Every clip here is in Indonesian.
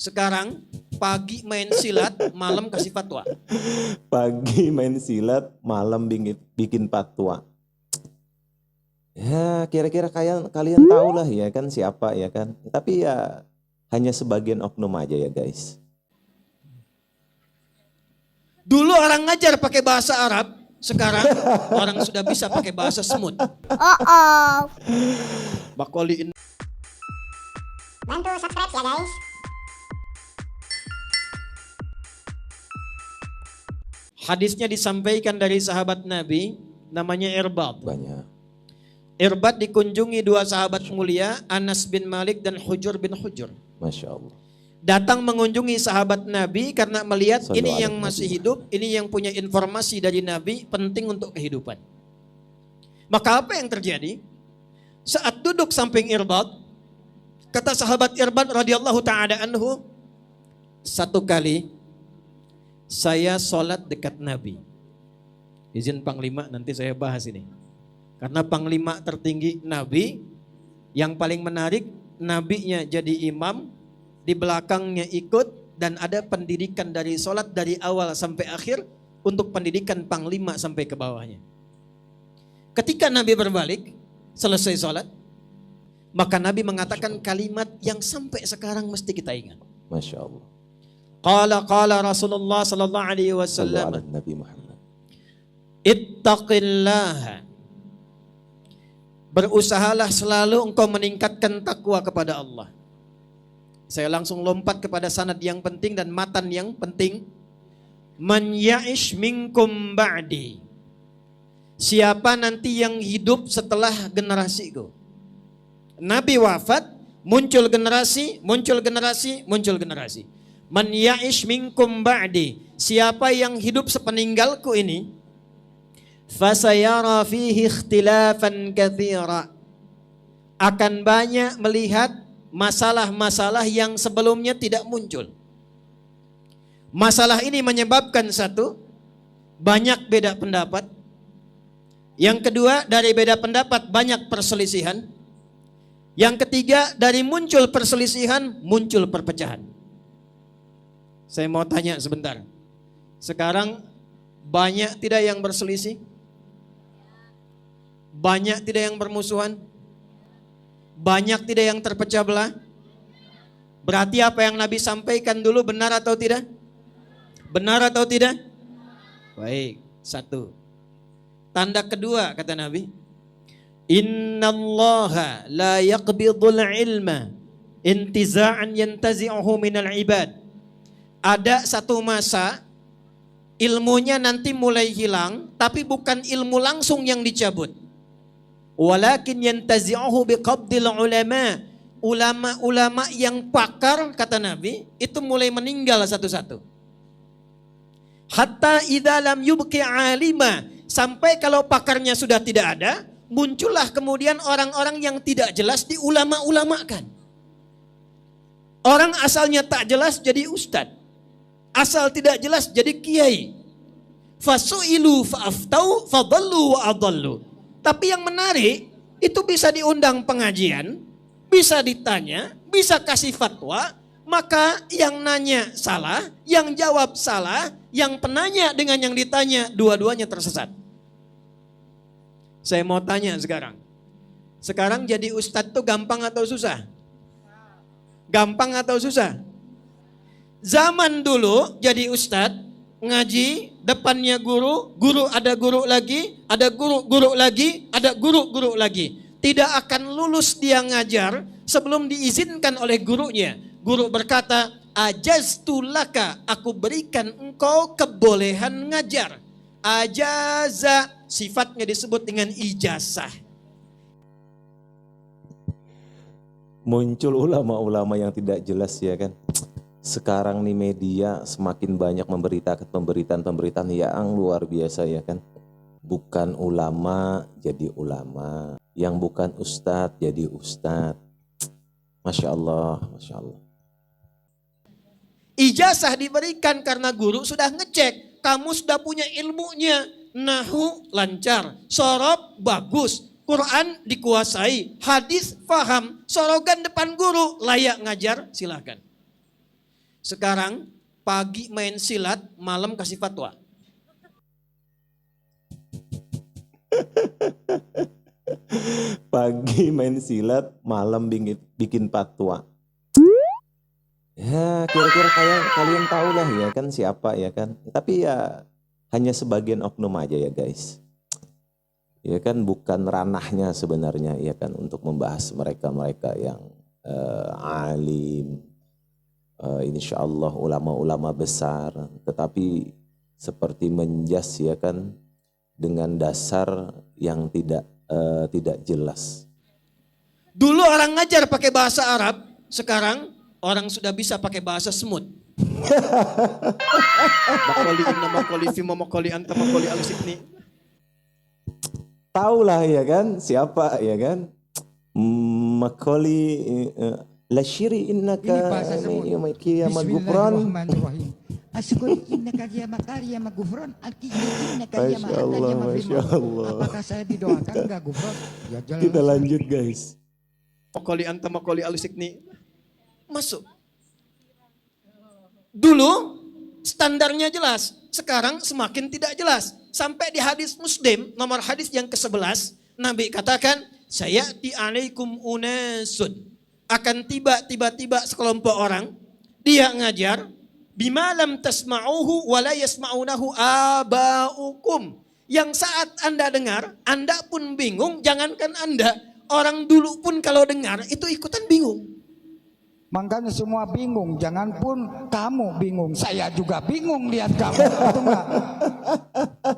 Sekarang pagi main silat, malam kasih fatwa. Pagi main silat, malam bikin fatwa. Ya kira-kira kalian tahu lah ya kan siapa ya kan. Tapi ya hanya sebagian oknum aja ya guys. Dulu orang ngajar pakai bahasa Arab, sekarang orang sudah bisa pakai bahasa semut. Bakoliin. Bantu subscribe ya guys. Hadisnya disampaikan dari sahabat Nabi, namanya Irbad. Banyak. Irbad dikunjungi dua sahabat mulia, Anas bin Malik dan Hujur bin Hujur. Masya Allah. Datang mengunjungi sahabat Nabi karena melihat Sallu ini ala yang masih Nabi. hidup, ini yang punya informasi dari Nabi penting untuk kehidupan. Maka apa yang terjadi? Saat duduk samping Irbad, kata sahabat Irbad radhiyallahu ta'ala anhu, satu kali saya sholat dekat Nabi. Izin Panglima, nanti saya bahas ini. Karena Panglima tertinggi Nabi, yang paling menarik Nabinya jadi imam, di belakangnya ikut, dan ada pendidikan dari sholat dari awal sampai akhir untuk pendidikan Panglima sampai ke bawahnya. Ketika Nabi berbalik, selesai sholat, maka Nabi mengatakan kalimat yang sampai sekarang mesti kita ingat. Masya Allah. Qala Rasulullah sallallahu alaihi Sallu wasallam, ala Nabi Muhammad. ittaqillaha. Berusahalah selalu engkau meningkatkan takwa kepada Allah. Saya langsung lompat kepada sanad yang penting dan matan yang penting. Man ya'ish minkum ba'di. Siapa nanti yang hidup setelah generasiku. Nabi wafat, muncul generasi, muncul generasi, muncul generasi. Man ya'ish minkum ba'di. Siapa yang hidup sepeninggalku ini, fasayara fihi ikhtilafan katsira. Akan banyak melihat masalah-masalah yang sebelumnya tidak muncul. Masalah ini menyebabkan satu, banyak beda pendapat. Yang kedua, dari beda pendapat banyak perselisihan. Yang ketiga, dari muncul perselisihan muncul perpecahan. Saya mau tanya sebentar. Sekarang banyak tidak yang berselisih? Banyak tidak yang bermusuhan? Banyak tidak yang terpecah belah? Berarti apa yang Nabi sampaikan dulu benar atau tidak? Benar atau tidak? Baik, satu. Tanda kedua kata Nabi, innallaha la yaqbidul ilma intiza'an yantazi'uhu minal ibad. Ada satu masa ilmunya nanti mulai hilang, tapi bukan ilmu langsung yang dicabut. Walakin yantazi'uhu biqabdil ulama. Ulama-ulama yang pakar kata Nabi itu mulai meninggal satu-satu. Hatta idza lam yubqi alima, sampai kalau pakarnya sudah tidak ada, muncullah kemudian orang-orang yang tidak jelas diulama-ulamakan. Orang asalnya tak jelas jadi ustad, asal tidak jelas jadi kiai. Fasu'ilu fa'aftau fadallu wa adallu. Tapi yang menarik, itu bisa diundang pengajian, bisa ditanya, bisa kasih fatwa, maka yang nanya salah, yang jawab salah, yang penanya dengan yang ditanya, dua-duanya tersesat. Saya mau tanya sekarang. Sekarang jadi ustadz tuh gampang atau susah? Gampang atau susah? Zaman dulu jadi ustadz, ngaji, depannya guru, guru ada guru lagi, ada guru lagi, ada guru lagi. Tidak akan lulus dia ngajar sebelum diizinkan oleh gurunya. Guru berkata, ajaztu laka, aku berikan engkau kebolehan ngajar. Ajaza, sifatnya disebut dengan ijazah. Muncul ulama-ulama yang tidak jelas ya kan. Sekarang nih media semakin banyak memberitakan pemberitaan yang luar biasa ya kan. Bukan ulama jadi ulama, yang bukan ustadz jadi ustadz. Masya Allah, Masya Allah. Ijazah diberikan karena guru sudah ngecek, kamu sudah punya ilmunya, nahu lancar, sorob bagus, Quran dikuasai, hadis faham, sorogan depan guru, layak ngajar, silakan. Sekarang pagi main silat, malam kasih fatwa. Pagi main silat, malam bikin fatwa. Ya kira-kira kalian tahu lah ya kan siapa ya kan. Tapi ya hanya sebagian oknum aja ya guys. Ya kan bukan ranahnya sebenarnya ya kan untuk membahas mereka-mereka yang alim, insya Allah ulama-ulama besar. Tetapi seperti menjas ya kan dengan dasar yang tidak jelas. Dulu orang ngajar pakai bahasa Arab, sekarang orang sudah bisa pakai bahasa semut. Makoli inna makoli fima makoli anta makoli al-sibni. Tahulah ya kan siapa ya kan Makoli lasyiri innaka Ini bahasa semut. qiyamah gufran. Bismillahirrahmanirrahim. Asyukuri innaka qiyamah qiyamah gufran. Al-qiyamah innaka qiyamah Masya Allah, Masya Allah. Apakah saya didoakan enggak gufran? Ya jelas. Kita lanjut guys. Makoli anta makoli al-sibni. Masuk. Dulu standarnya jelas, sekarang semakin tidak jelas. Sampai di hadis Muslim, nomor hadis yang ke-11, Nabi katakan, sayati alaikum unasun. Akan tiba-tiba sekelompok orang, dia ngajar, bima lam tasma'uhu wa la yasma'unahu aba'ukum. Yang saat Anda dengar, Anda pun bingung, jangankan Anda, orang dulu pun kalau dengar itu ikutan bingung. Makanya semua bingung, jangan pun kamu bingung. Saya juga bingung lihat kamu. Betul enggak?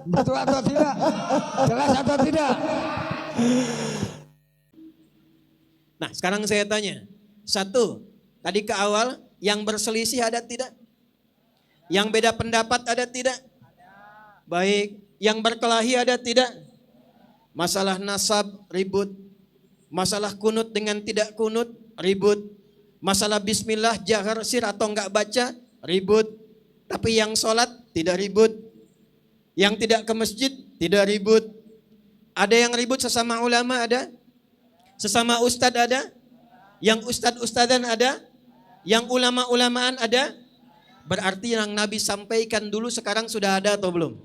Betul atau tidak? Jelas atau tidak? Nah sekarang saya tanya, satu, tadi ke awal yang berselisih ada tidak? Yang beda pendapat ada tidak? Baik, yang berkelahi ada tidak? Masalah nasab ribut, masalah kunut dengan tidak kunut ribut, masalah bismillah jahar sir atau enggak baca ribut, tapi yang sholat tidak ribut, yang tidak ke masjid tidak ribut. Ada yang ribut sesama ulama ada? Sesama ustadz ada? Yang ustadz-ustadzan ada? Yang ulama-ulamaan ada? Berarti yang Nabi sampaikan dulu sekarang sudah ada atau belum?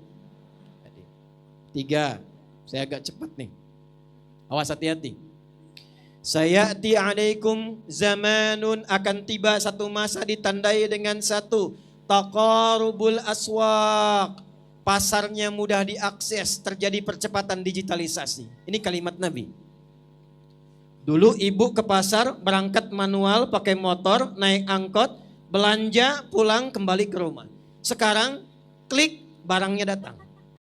3, saya agak cepat nih. Awas hati-hati. Sayati alaikum zamanun, akan tiba satu masa ditandai dengan satu, taqarubul aswaq. Pasarnya mudah diakses, terjadi percepatan digitalisasi. Ini kalimat Nabi. Dulu ibu ke pasar, berangkat manual, pakai motor, naik angkot, belanja, pulang, kembali ke rumah. Sekarang klik, barangnya datang.